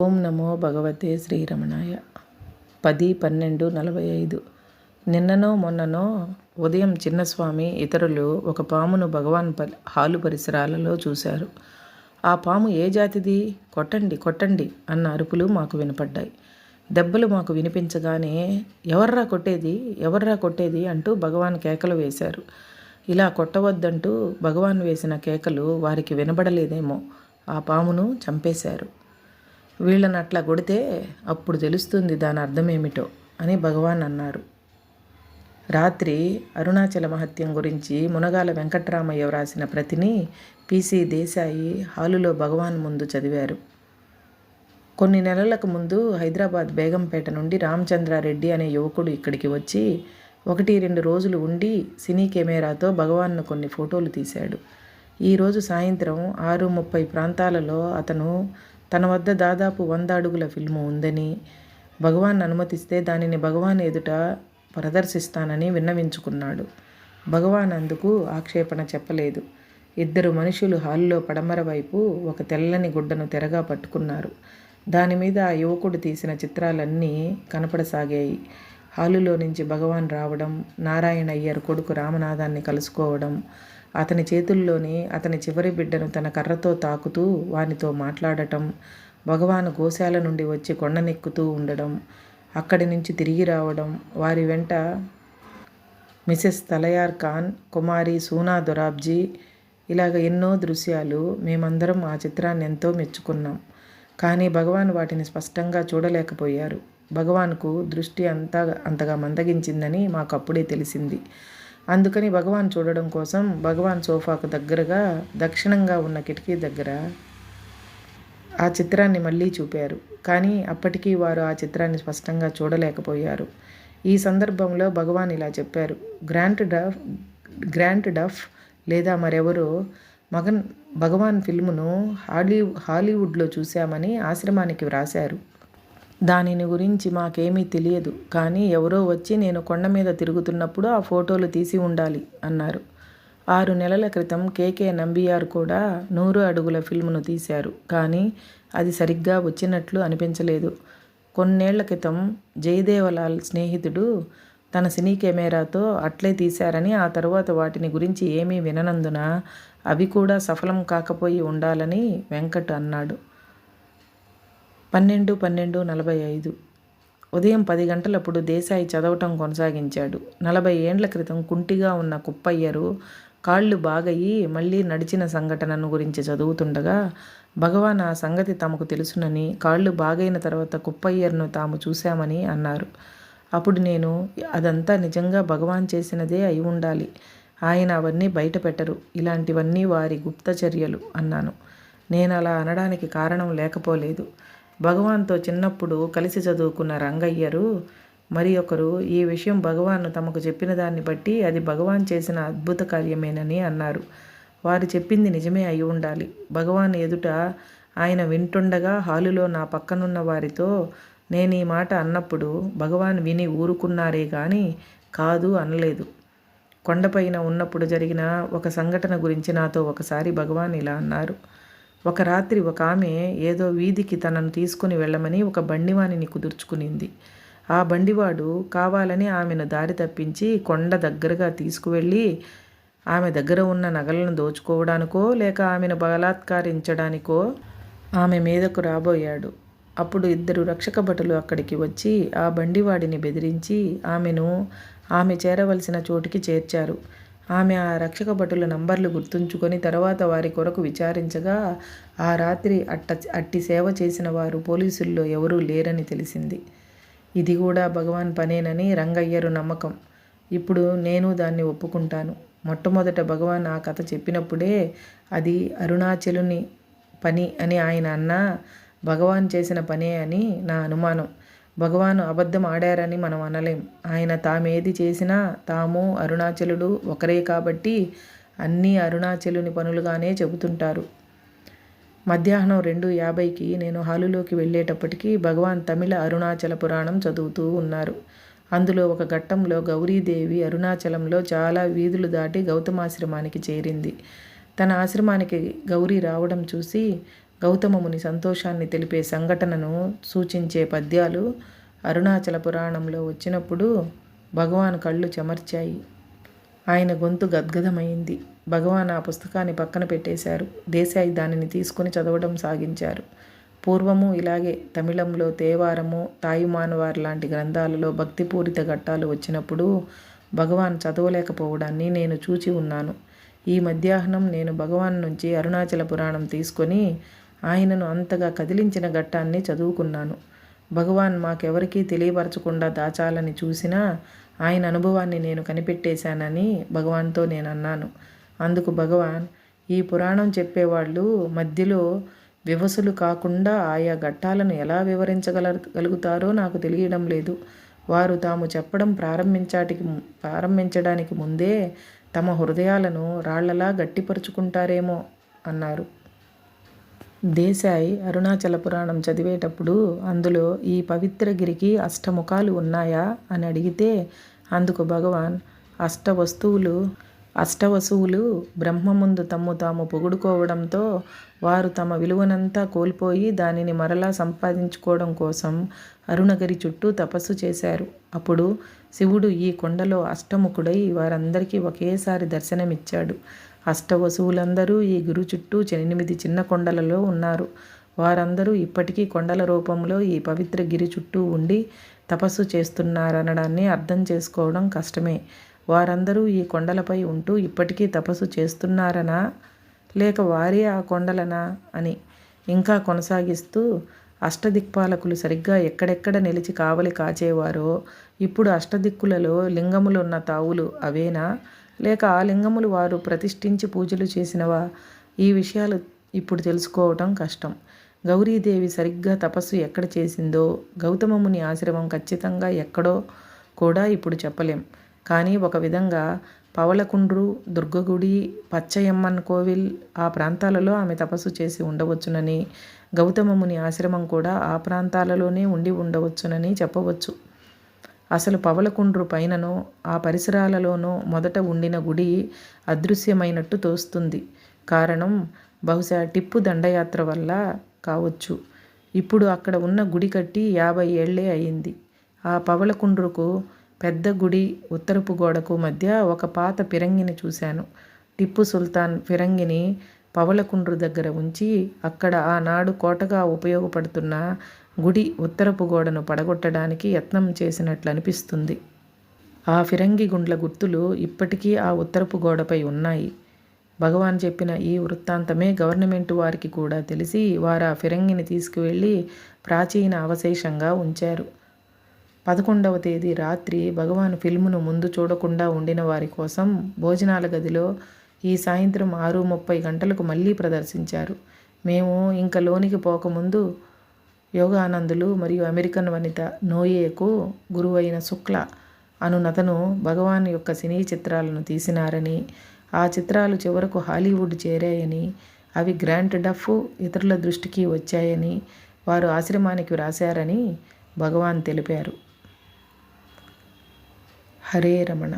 ఓం నమో భగవతే శ్రీరమణాయ. 10/12/45. నిన్ననో మొన్ననో ఉదయం చిన్నస్వామి ఇతరులు ఒక పామును భగవాన్ హాలు పరిసరాలలో చూశారు. ఆ పాము ఏ జాతిది? కొట్టండి కొట్టండి అన్న అరుపులు మాకు వినపడ్డాయి. దెబ్బలు మాకు వినిపించగానే ఎవర్రా కొట్టేది, ఎవర్రా కొట్టేది అంటూ భగవాన్ కేకలు వేశారు. ఇలా కొట్టవద్దంటూ భగవాన్ వేసిన కేకలు వారికి వినబడలేదేమో. ఆ పామును చంపేశారు. వీళ్ళని అట్లా కొడితే అప్పుడు తెలుస్తుంది దాని అర్థమేమిటో అని భగవాన్ అన్నారు. రాత్రి అరుణాచల మహత్యం గురించి మునగాల వెంకట్రామయ్య వ్రాసిన ప్రతిని పిసి దేశాయి హాలులో భగవాన్ ముందు చదివారు. కొన్ని నెలలకు ముందు హైదరాబాద్ బేగంపేట నుండి రామచంద్రారెడ్డి అనే యువకుడు ఇక్కడికి వచ్చి 1-2 రోజులు ఉండి సినీ కెమెరాతో భగవాన్ను కొన్ని ఫోటోలు తీశాడు. ఈరోజు సాయంత్రం 6:30 ప్రాంతాలలో అతను తన వద్ద దాదాపు 100 అడుగుల ఫిల్ము ఉందని, భగవాన్ అనుమతిస్తే దానిని భగవాన్ ఎదుట ప్రదర్శిస్తానని విన్నవించుకున్నాడు. భగవాన్ అందుకు ఆక్షేపణ చెప్పలేదు. 2 మనుషులు హాల్లో పడమర వైపు ఒక తెల్లని గుడ్డను తెరగా పట్టుకున్నారు. దానిమీద ఆ యువకుడు తీసిన చిత్రాలన్నీ కనపడసాగాయి. హాలులో నుంచి భగవాన్ రావడం, నారాయణ అయ్యర్ కొడుకు రామనాథాన్ని కలుసుకోవడం, అతని చేతుల్లోని అతని చివరి బిడ్డను తన కర్రతో తాకుతూ వానితో మాట్లాడటం, భగవాను గోశాల నుండి వచ్చి కొండనెక్కుతూ ఉండడం, అక్కడి నుంచి తిరిగి రావడం, వారి వెంట మిసెస్ తలయార్ ఖాన్, కుమారి సూనా దొరాబ్జీ, ఇలాగ ఎన్నో దృశ్యాలు. మేమందరం ఆ చిత్రాన్ని ఎంతో మెచ్చుకున్నాం. కానీ భగవాన్ వాటిని స్పష్టంగా చూడలేకపోయారు. భగవాన్కు దృష్టి అంతగా మందగించిందని మాకు అప్పుడే తెలిసింది. అందుకని భగవాన్ చూడడం కోసం భగవాన్ సోఫాకు దగ్గరగా దక్షిణంగా ఉన్న కిటికీ దగ్గర ఆ చిత్రాన్ని మళ్ళీ చూపారు. కానీ అప్పటికీ వారు ఆ చిత్రాన్ని స్పష్టంగా చూడలేకపోయారు. ఈ సందర్భంలో భగవాన్ ఇలా చెప్పారు. గ్రాంట్ డఫ్ లేదా మరెవరో భగవాన్ ఫిల్మును హాలీవుడ్లో చూశామని ఆశ్రమానికి వ్రాశారు. దానిని గురించి మాకేమీ తెలియదు. కానీ ఎవరో వచ్చి నేను కొండ మీద తిరుగుతున్నప్పుడు ఆ ఫోటోలు తీసి ఉండాలి అన్నారు. 6 నెలల క్రితం కేకే నంబియార్ కూడా 100 అడుగుల ఫిల్మును తీశారు. కానీ అది సరిగ్గా వచ్చినట్లు అనిపించలేదు. కొన్నేళ్ల క్రితం జయదేవలాల్ స్నేహితుడు తన సినీ కెమెరాతో అట్లే తీశారని, ఆ తరువాత వాటిని గురించి ఏమీ విననందున అవి కూడా సఫలం కాకపోయి ఉండాలని వెంకట్ అన్నాడు. 12/12/45. ఉదయం 10 గంటలప్పుడు దేశాయి చదవటం కొనసాగించాడు. 40 ఏండ్ల క్రితం కుంటిగా ఉన్న కుప్పయ్యరు కాళ్ళు బాగయి మళ్ళీ నడిచిన సంఘటనను గురించి చదువుతుండగా భగవాన్ ఆ సంగతి తమకు తెలుసునని, కాళ్ళు బాగైన తర్వాత కుప్పయ్యర్ను తాము చూశామని అన్నారు. అప్పుడు నేను, అదంతా నిజంగా భగవాన్ చేసినదే అయి ఉండాలి. ఆయన అవన్నీ బయట పెట్టరు. ఇలాంటివన్నీ వారి గుప్తచర్యలు అన్నాను. నేను అలా అనడానికి కారణం లేకపోలేదు. భగవాన్తో చిన్నప్పుడు కలిసి చదువుకున్న రంగయ్యరు మరి ఒకరు ఈ విషయం భగవాన్ తమకు చెప్పిన దాన్ని బట్టి అది భగవాన్ చేసిన అద్భుత కార్యమేనని అన్నారు. వారు చెప్పింది నిజమే అయి ఉండాలి. భగవాన్ ఎదుట ఆయన వింటుండగా హాలులో నా పక్కనున్న వారితో నేను ఈ మాట అన్నప్పుడు భగవాన్ విని ఊరుకున్నారే కానీ కాదు అనలేదు. కొండపైన ఉన్నప్పుడు జరిగిన ఒక సంఘటన గురించి నాతో ఒకసారి భగవాన్ ఇలా అన్నారు. ఒక రాత్రి ఒక ఆమె ఏదో వీధికి తనను తీసుకుని వెళ్ళమని ఒక బండివానిని కుదుర్చుకునింది. ఆ బండివాడు కావాలని ఆమెను దారి తప్పించి కొండ దగ్గరగా తీసుకువెళ్ళి ఆమె దగ్గర ఉన్న నగలను దోచుకోవడానికో లేక ఆమెను బలాత్కారించడానికో ఆమె మీదకు రాబోయాడు. అప్పుడు 2 రక్షక భటులు అక్కడికి వచ్చి ఆ బండివాడిని బెదిరించి ఆమె చేరవలసిన చోటికి చేర్చారు. ఆమె ఆ రక్షక భటుల నంబర్లు గుర్తుంచుకొని తర్వాత వారి కొరకు విచారించగా ఆ రాత్రి అట్టి సేవ చేసిన వారు పోలీసుల్లో ఎవరూ లేరని తెలిసింది. ఇది కూడా భగవాన్ పనేనని రంగయ్యరు నమ్మకం. ఇప్పుడు నేను దాన్ని ఒప్పుకుంటాను. మొట్టమొదట భగవాన్ ఆ కథ చెప్పినప్పుడే అది అరుణాచలుని పని అని ఆయన అన్నా భగవాన్ చేసిన పనే అని నా అనుమానం. భగవాను అబద్ధం ఆడారని మనం అనలేం. ఆయన తామేది చేసినా తాము అరుణాచలుడు ఒకరే కాబట్టి అన్నీ అరుణాచలుని పనులుగానే చెబుతుంటారు. మధ్యాహ్నం 2:50కి నేను హాలులోకి వెళ్ళేటప్పటికీ భగవాన్ తమిళ అరుణాచల పురాణం చదువుతూ ఉన్నారు. అందులో ఒక ఘట్టంలో గౌరీదేవి అరుణాచలంలో చాలా వీధులు దాటి గౌతమాశ్రమానికి చేరింది. తన ఆశ్రమానికి గౌరీ రావడం చూసి గౌతమముని సంతోషాన్ని తెలిపే సంఘటనను సూచించే పద్యాలు అరుణాచల పురాణంలో వచ్చినప్పుడు భగవాన్ కళ్ళు చెమర్చాయి. ఆయన గొంతు గద్గదమైంది. భగవాన్ ఆ పుస్తకాన్ని పక్కన పెట్టేశారు. దేశాయి దానిని తీసుకుని చదవడం సాగించారు. పూర్వము ఇలాగే తమిళంలో తేవారము, తాయుమానవార్ లాంటి గ్రంథాలలో భక్తిపూరిత ఘట్టాలు వచ్చినప్పుడు భగవాన్ చదవలేకపోవడాన్ని నేను చూచి ఉన్నాను. ఈ మధ్యాహ్నం నేను భగవాన్ నుంచి అరుణాచల పురాణం తీసుకొని ఆయనను అంతగా కదిలించిన ఘట్టాన్ని చదువుకున్నాను. భగవాన్ మాకెవరికీ తెలియపరచకుండా దాచాలని చూసినా ఆయన అనుభవాన్ని నేను కనిపెట్టేశానని భగవాన్తో నేను అన్నాను. అందుకు భగవాన్, ఈ పురాణం చెప్పేవాళ్ళు మధ్యలో వివసులు కాకుండా ఆయా ఘట్టాలను ఎలా వివరించగలుగుతారో నాకు తెలియడం లేదు. వారు తాము చెప్పడం ప్రారంభించడానికి ముందే తమ హృదయాలను రాళ్లలా గట్టిపరుచుకుంటారేమో అన్నారు. దేశాయ్ అరుణాచల పురాణం చదివేటప్పుడు అందులో ఈ పవిత్రగిరికి అష్టముఖాలు ఉన్నాయా అని అడిగితే అందుకు భగవాన్, అష్టవసువులు బ్రహ్మ ముందు తమ్ము తాము పొగుడుకోవడంతో వారు తమ విలువనంతా కోల్పోయి దానిని మరలా సంపాదించుకోవడం కోసం అరుణగిరి చుట్టూ తపస్సు చేశారు. అప్పుడు శివుడు ఈ కొండలో అష్టముఖుడై వారందరికీ ఒకేసారి దర్శనమిచ్చాడు. అష్టవసువులందరూ ఈ గురు చుట్టూ 8 చిన్న కొండలలో ఉన్నారు. వారందరూ ఇప్పటికీ కొండల రూపంలో ఈ పవిత్ర గిరి చుట్టూ ఉండి తపస్సు చేస్తున్నారనడాన్ని అర్థం చేసుకోవడం కష్టమే. వారందరూ ఈ కొండలపై ఉంటూ ఇప్పటికీ తపస్సు చేస్తున్నారనా లేక వారే ఆ కొండలనా అని ఇంకా కొనసాగిస్తూ, అష్టదిక్పాలకులు సరిగ్గా ఎక్కడెక్కడ నిలిచి కావలి కాచేవారో ఇప్పుడు అష్టదిక్కులలో లింగములున్న తావులు అవేనా లేక ఆ లింగములు వారు ప్రతిష్ఠించి పూజలు చేసినవా? ఈ విషయాలు ఇప్పుడు తెలుసుకోవటం కష్టం. గౌరీదేవి సరిగ్గా తపస్సు ఎక్కడ చేసిందో, గౌతమముని ఆశ్రమం ఖచ్చితంగా ఎక్కడో కూడా ఇప్పుడు చెప్పలేం. కానీ ఒక విధంగా పవళకుండ్రు, దుర్గగుడి, పచ్చయమ్మన్ కోవిల్ ఆ ప్రాంతాలలో ఆమె తపస్సు చేసి ఉండవచ్చునని, గౌతమముని ఆశ్రమం కూడా ఆ ప్రాంతాలలోనే ఉండి ఉండవచ్చునని చెప్పవచ్చు. అసలు పవళకుండ్రు పైననో ఆ పరిసరాలలోనో మొదట ఉండిన గుడి అదృశ్యమైనట్టు తోస్తుంది. కారణం బహుశా టిప్పు దండయాత్ర వల్ల కావచ్చు. ఇప్పుడు అక్కడ ఉన్న గుడి కట్టి 50 ఏళ్లే అయింది. ఆ పవళకుండ్రుకు పెద్ద గుడి ఉత్తరపు గోడకు మధ్య ఒక పాత ఫిరంగిని చూశాను. టిప్పు సుల్తాన్ ఫిరంగిని పవళకుండ్రు దగ్గర ఉంచి అక్కడ ఆనాడు కోటగా ఉపయోగపడుతున్న గుడి ఉత్తరపు గోడను పడగొట్టడానికి యత్నం చేసినట్లు అనిపిస్తుంది. ఆ ఫిరంగి గుండ్ల గుర్తులు ఇప్పటికీ ఆ ఉత్తరపు గోడపై ఉన్నాయి. భగవాన్ చెప్పిన ఈ వృత్తాంతమే గవర్నమెంట్ వారికి కూడా తెలిసి వారు ఆ ఫిరంగిని తీసుకువెళ్ళి ప్రాచీన అవశేషంగా ఉంచారు. 11వ తేదీ రాత్రి భగవాన్ ఫిల్మును ముందు చూడకుండా ఉండిన వారి కోసం భోజనాల గదిలో ఈ సాయంత్రం 6:30 గంటలకు మళ్ళీ ప్రదర్శించారు. మేము ఇంక లోనికి పోకముందు యోగానందులు మరియు అమెరికన్ వనిత నోయేకు గురువైన శుక్లా అనునతను భగవాన్ యొక్క సినీ చిత్రాలను తీసినారని, ఆ చిత్రాలు చివరకు హాలీవుడ్ చేరాయని, అవి గ్రాంట్ డఫ్ ఇతరుల దృష్టికి వచ్చాయని వారు ఆశ్రమానికి వ్రాశారని భగవాన్ తెలిపారు. హరే రమణ.